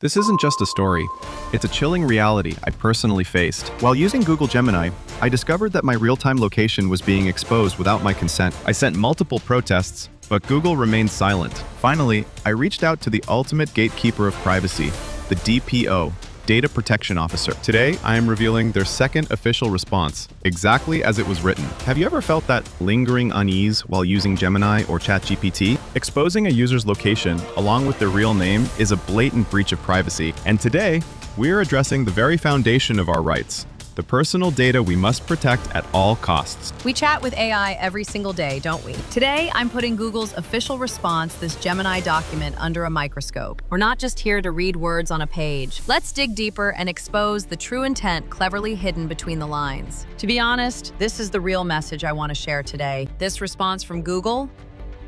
This isn't just a story. It's a chilling reality I personally faced. While using Google Gemini, I discovered that my real-time location was being exposed without my consent. I sent multiple protests, but Google remained silent. Finally, I reached out to the ultimate gatekeeper of privacy, the DPO, Data Protection Officer. Today, I am revealing their second official response, exactly as it was written. Have you ever felt that lingering unease while using Gemini or ChatGPT? Exposing a user's location, along with their real name, is a blatant breach of privacy. And today, we're addressing the very foundation of our rights, the personal data we must protect at all costs. We chat with AI every single day, don't we? Today, I'm putting Google's official response, this Gemini document, under a microscope. We're not just here to read words on a page. Let's dig deeper and expose the true intent cleverly hidden between the lines. To be honest, this is the real message I want to share today. This response from Google,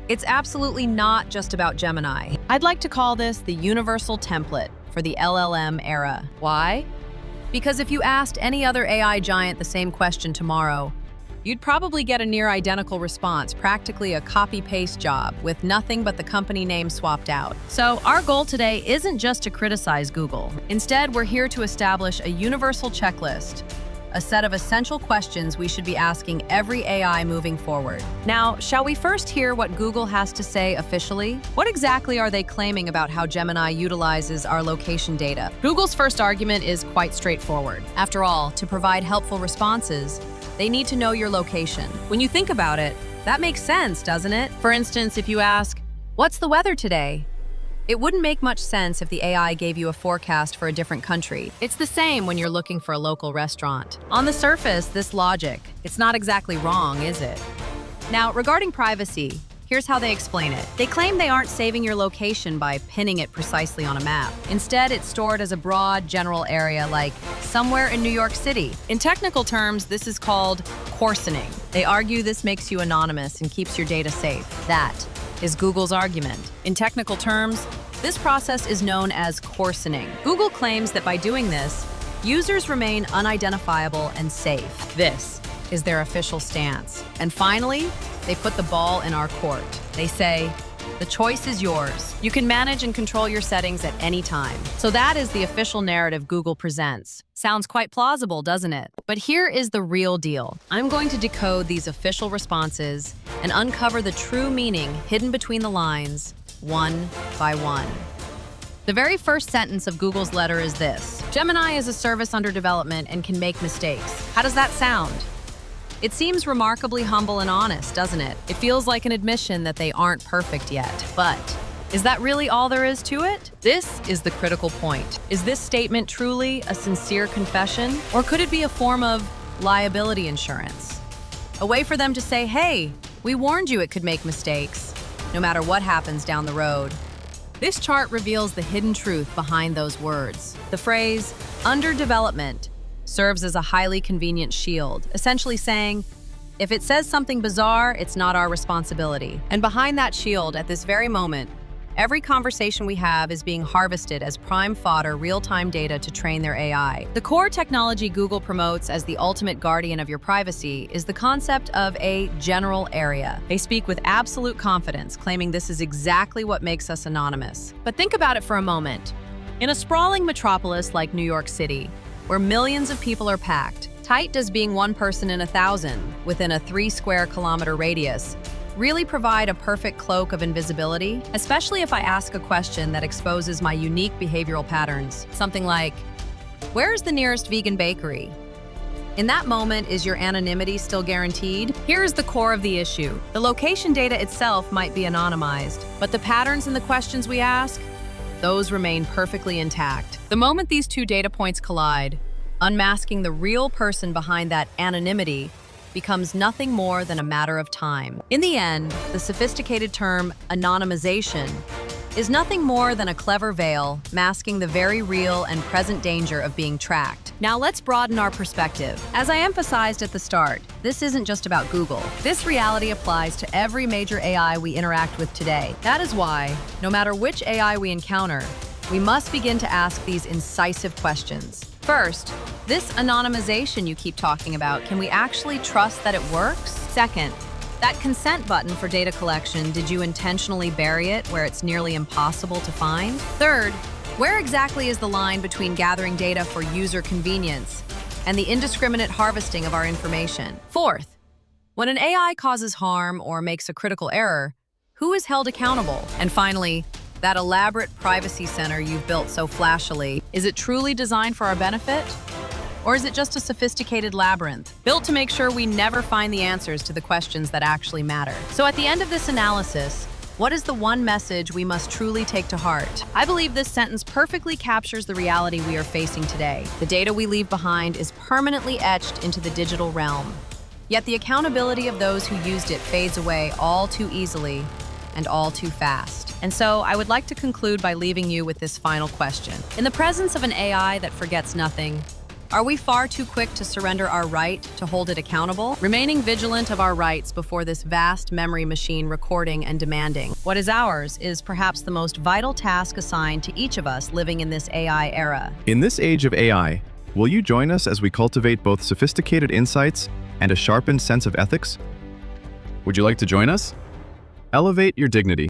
it's absolutely not just about Gemini. I'd like to call this the universal template for the LLM era. Why? Because if you asked any other AI giant the same question tomorrow, you'd probably get a near identical response, practically a copy-paste job with nothing but the company name swapped out. So our goal today isn't just to criticize Google. Instead, we're here to establish a universal checklist, a set of essential questions we should be asking every AI moving forward. Now, shall we first hear what Google has to say officially? What exactly are they claiming about how Gemini utilizes our location data? Google's first argument is quite straightforward. After all, to provide helpful responses, they need to know your location. When you think about it, that makes sense, doesn't it? For instance, if you ask, "What's the weather today?" It wouldn't make much sense if the AI gave you a forecast for a different country. It's the same when you're looking for a local restaurant. On the surface, this logic, it's not exactly wrong, is it? Now, regarding privacy, here's how they explain it. They claim they aren't saving your location by pinning it precisely on a map. Instead, it's stored as a broad, general area like somewhere in New York City. In technical terms, this is called coarsening. They argue this makes you anonymous and keeps your data safe. That is Google's argument. In technical terms, this process is known as coarsening. Google claims that by doing this, users remain unidentifiable and safe. This is their official stance. And finally, they put the ball in our court. They say, the choice is yours. You can manage and control your settings at any time. So that is the official narrative Google presents. Sounds quite plausible, doesn't it? But here is the real deal. I'm going to decode these official responses and uncover the true meaning hidden between the lines, one by one. The very first sentence of Google's letter is this: Gemini is a service under development and can make mistakes. How does that sound? It seems remarkably humble and honest, doesn't it? It feels like an admission that they aren't perfect yet. But is that really all there is to it? This is the critical point. Is this statement truly a sincere confession? Or could it be a form of liability insurance? A way for them to say, hey, we warned you it could make mistakes, no matter what happens down the road. This chart reveals the hidden truth behind those words. The phrase, under development, serves as a highly convenient shield, essentially saying, if it says something bizarre, it's not our responsibility. And behind that shield, at this very moment, every conversation we have is being harvested as prime fodder, real-time data to train their AI. The core technology Google promotes as the ultimate guardian of your privacy is the concept of a general area. They speak with absolute confidence, claiming this is exactly what makes us anonymous. But think about it for a moment. In a sprawling metropolis like New York City, where millions of people are packed, tight does being one person in 1,000 within a 3 square kilometer radius really provide a perfect cloak of invisibility? Especially if I ask a question that exposes my unique behavioral patterns. Something like, where is the nearest vegan bakery? In that moment, is your anonymity still guaranteed? Here's the core of the issue. The location data itself might be anonymized, but the patterns in the questions we ask, those remain perfectly intact. The moment these two data points collide, unmasking the real person behind that anonymity becomes nothing more than a matter of time. In the end, the sophisticated term anonymization is nothing more than a clever veil masking the very real and present danger of being tracked. Now let's broaden our perspective. As I emphasized at the start, this isn't just about Google. This reality applies to every major AI we interact with today. That is why, no matter which AI we encounter, we must begin to ask these incisive questions. First, this anonymization you keep talking about, can we actually trust that it works? Second, that consent button for data collection, did you intentionally bury it where it's nearly impossible to find? Third, Where exactly is the line between gathering data for user convenience and the indiscriminate harvesting of our information? Fourth, when an AI causes harm or makes a critical error, who is held accountable? And finally, that elaborate privacy center you've built so flashily, is it truly designed for our benefit? Or is it just a sophisticated labyrinth, built to make sure we never find the answers to the questions that actually matter? So at the end of this analysis, what is the one message we must truly take to heart? I believe this sentence perfectly captures the reality we are facing today. The data we leave behind is permanently etched into the digital realm. Yet the accountability of those who used it fades away all too easily and all too fast. And so I would like to conclude by leaving you with this final question. In the presence of an AI that forgets nothing, are we far too quick to surrender our right to hold it accountable? Remaining vigilant of our rights before this vast memory machine recording and demanding what is ours is perhaps the most vital task assigned to each of us living in this AI era. In this age of AI, will you join us as we cultivate both sophisticated insights and a sharpened sense of ethics? Would you like to join us? Elevate your dignity.